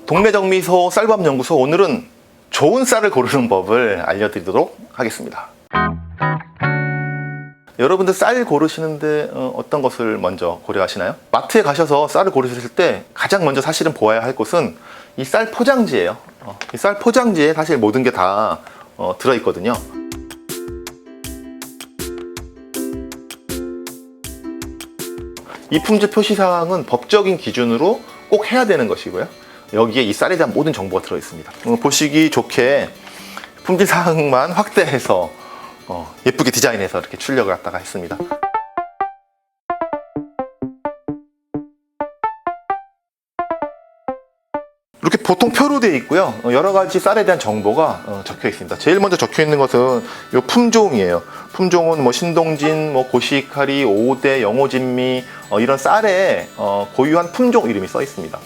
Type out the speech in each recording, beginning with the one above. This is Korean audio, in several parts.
동네 정미소 쌀밥 연구소, 오늘은 좋은 쌀을 고르는 법을 알려드리도록 하겠습니다. 여러분들 쌀 고르시는데 어떤 것을 먼저 고려하시나요? 마트에 가셔서 쌀을 고르실 때 가장 먼저 사실은 보아야 할 것은 이 쌀 포장지예요. 이 쌀 포장지에 사실 모든 게 다 들어있거든요. 이 품질 표시사항은 법적인 기준으로 꼭 해야 되는 것이고요. 여기에 이 쌀에 대한 모든 정보가 들어있습니다. 보시기 좋게 품질사항만 확대해서 예쁘게 디자인해서 이렇게 출력을 갖다가 했습니다. 이렇게 보통 표로 되어 있고요. 여러 가지 쌀에 대한 정보가 적혀 있습니다. 제일 먼저 적혀 있는 것은 이 품종이에요. 품종은 뭐 신동진, 뭐 고시카리, 5대, 영호진미 이런 쌀의 고유한 품종 이름이 써 있습니다.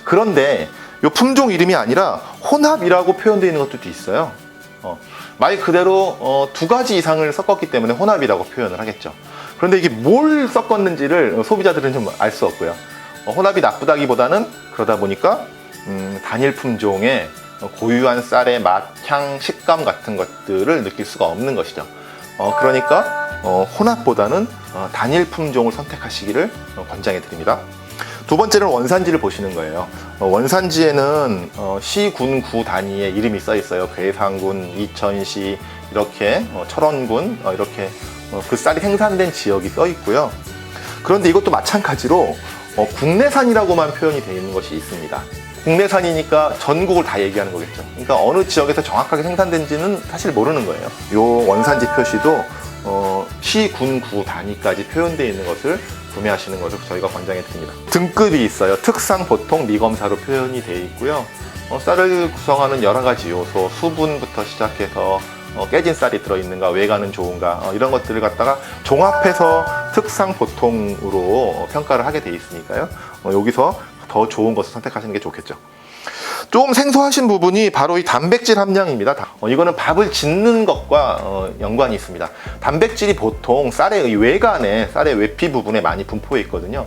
그런데 이 품종 이름이 아니라 혼합이라고 표현되어 있는 것도 있어요. 말 그대로 두 가지 이상을 섞었기 때문에 혼합이라고 표현을 하겠죠. 그런데 이게 뭘 섞었는지를 소비자들은 좀 알 수 없고요. 혼합이 나쁘다기보다는 그러다 보니까 단일 품종의 고유한 쌀의 맛, 향, 식감 같은 것들을 느낄 수가 없는 것이죠. 그러니까 혼합보다는 단일 품종을 선택하시기를 권장해 드립니다. 두 번째는 원산지를 보시는 거예요. 원산지에는 시, 군, 구 단위의 이름이 써 있어요. 괴산군, 이천시, 이렇게 철원군, 이렇게 그 쌀이 생산된 지역이 써 있고요. 그런데 이것도 마찬가지로 국내산이라고만 표현이 되어 있는 것이 있습니다. 국내산이니까 전국을 다 얘기하는 거겠죠. 그러니까 어느 지역에서 정확하게 생산된지는 사실 모르는 거예요. 이 원산지 표시도 시, 군, 구 단위까지 표현되어 있는 것을 구매하시는 것을 저희가 권장해 드립니다. 등급이 있어요. 특상, 보통, 미검사로 표현이 되어 있고요. 쌀을 구성하는 여러 가지 요소, 수분부터 시작해서 깨진 쌀이 들어있는가, 외관은 좋은가, 이런 것들을 갖다가 종합해서 특상, 보통으로 평가를 하게 되어 있으니까요. 여기서 더 좋은 것을 선택하시는 게 좋겠죠. 좀 생소하신 부분이 바로 이 단백질 함량입니다. 이거는 밥을 짓는 것과 연관이 있습니다. 단백질이 보통 쌀의 외관에, 쌀의 외피 부분에 많이 분포해 있거든요.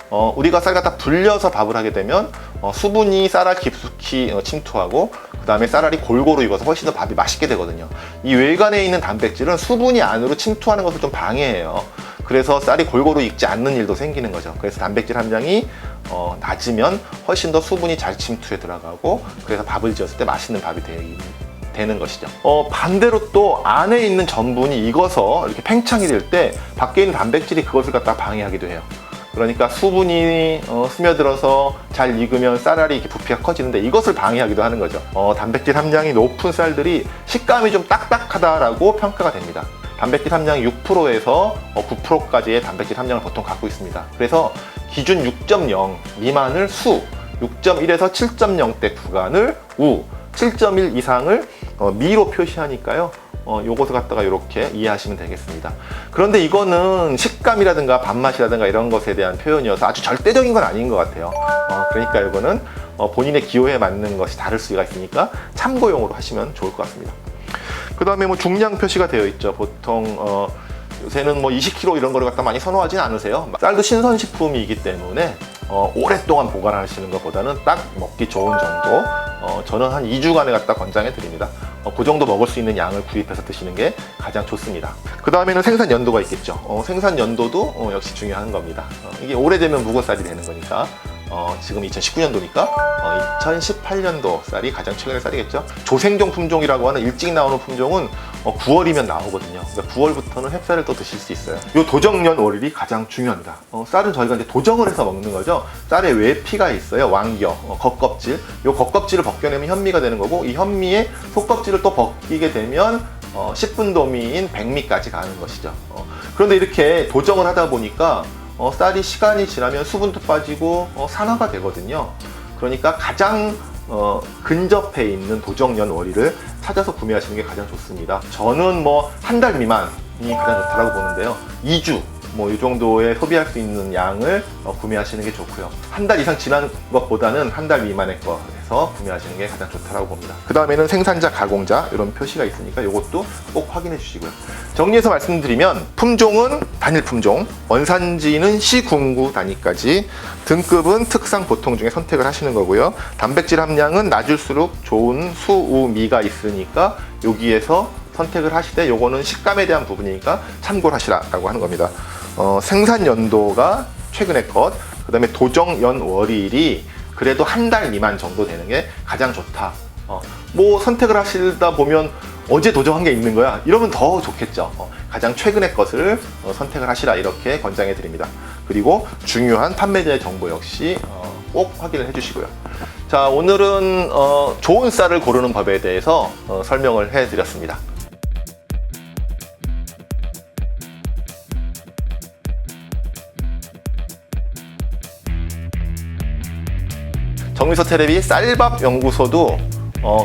우리가 쌀 갖다 불려서 밥을 하게 되면 수분이 쌀알 깊숙이 침투하고 그 다음에 쌀알이 골고루 익어서 훨씬 더 밥이 맛있게 되거든요. 이 외관에 있는 단백질은 수분이 안으로 침투하는 것을 좀 방해해요. 그래서 쌀이 골고루 익지 않는 일도 생기는 거죠. 그래서 단백질 함량이 낮으면 훨씬 더 수분이 잘 침투해 들어가고, 그래서 밥을 지었을 때 맛있는 밥이 되는 것이죠. 반대로 또 안에 있는 전분이 익어서 이렇게 팽창이 될 때 밖에 있는 단백질이 그것을 갖다 방해하기도 해요. 그러니까 수분이 스며들어서 잘 익으면 쌀알이 이렇게 부피가 커지는데 이것을 방해하기도 하는 거죠. 단백질 함량이 높은 쌀들이 식감이 좀 딱딱하다라고 평가가 됩니다. 단백질 함량이 6%에서 9%까지의 단백질 함량을 보통 갖고 있습니다. 그래서 기준 6.0 미만을 수, 6.1에서 7.0대 구간을 우, 7.1 이상을 미로 표시하니까요. 요것을 갖다가 이렇게 이해하시면 되겠습니다. 그런데 이거는 식감이라든가 밥맛이라든가 이런 것에 대한 표현이어서 아주 절대적인 건 아닌 것 같아요. 그러니까 이거는 본인의 기호에 맞는 것이 다를 수가 있으니까 참고용으로 하시면 좋을 것 같습니다. 그 다음에 뭐 중량 표시가 되어 있죠. 보통 요새는 뭐 20kg 이런 거를 갖다 많이 선호하진 않으세요. 쌀도 신선식품이기 때문에 오랫동안 보관하시는 것보다는 딱 먹기 좋은 정도, 저는 한 2주간에 갖다 권장해 드립니다. 그 정도 먹을 수 있는 양을 구입해서 드시는 게 가장 좋습니다. 그 다음에는 생산 연도가 있겠죠. 생산 연도도 역시 중요한 겁니다. 이게 오래되면 묵은 쌀이 되는 거니까 지금 2019년도니까 2018년도 쌀이 가장 최근의 쌀이겠죠. 조생종 품종이라고 하는 일찍 나오는 품종은 9월이면 나오거든요. 그러니까 9월부터는 햅쌀을 또 드실 수 있어요. 이 도정년 월일이 가장 중요합니다. 쌀은 저희가 이제 도정을 해서 먹는 거죠. 쌀에 외피가 있어요. 왕겨, 겉껍질. 이 겉껍질을 벗겨내면 현미가 되는 거고, 이 현미의 속껍질을 또 벗기게 되면 10분도미인 백미까지 가는 것이죠. 그런데 이렇게 도정을 하다 보니까 쌀이 시간이 지나면 수분도 빠지고 산화가 되거든요. 그러니까 가장 근접해 있는 도정년 월일을 찾아서 구매하시는 게 가장 좋습니다. 저는 뭐 한 달 미만이 가장 좋다고 보는데요. 2주 뭐 이 정도의 소비할 수 있는 양을 구매하시는 게 좋고요. 한 달 이상 지난 것보다는 한 달 미만의 거에서 구매하시는 게 가장 좋다고 봅니다. 그 다음에는 생산자, 가공자 이런 표시가 있으니까 이것도 꼭 확인해 주시고요. 정리해서 말씀드리면 품종은 단일 품종, 원산지는 시군구 단위까지, 등급은 특상, 보통 중에 선택을 하시는 거고요. 단백질 함량은 낮을수록 좋은 수, 우, 미가 있으니까 여기에서 선택을 하시되 요거는 식감에 대한 부분이니까 참고를 하시라고 하는 겁니다. 생산 연도가 최근의 것, 그 다음에 도정 연월일이 그래도 한 달 미만 정도 되는 게 가장 좋다. 뭐 선택을 하시다 보면 어제 도정한 게 있는 거야 이러면 더 좋겠죠. 가장 최근의 것을 선택을 하시라 이렇게 권장해 드립니다. 그리고 중요한 판매자의 정보 역시 꼭 확인을 해 주시고요. 자, 오늘은 좋은 쌀을 고르는 법에 대해서 설명을 해 드렸습니다. 정미소 테레비 쌀밥 연구소도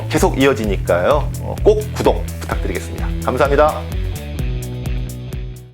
계속 이어지니까요. 꼭 구독 부탁드리겠습니다. 감사합니다.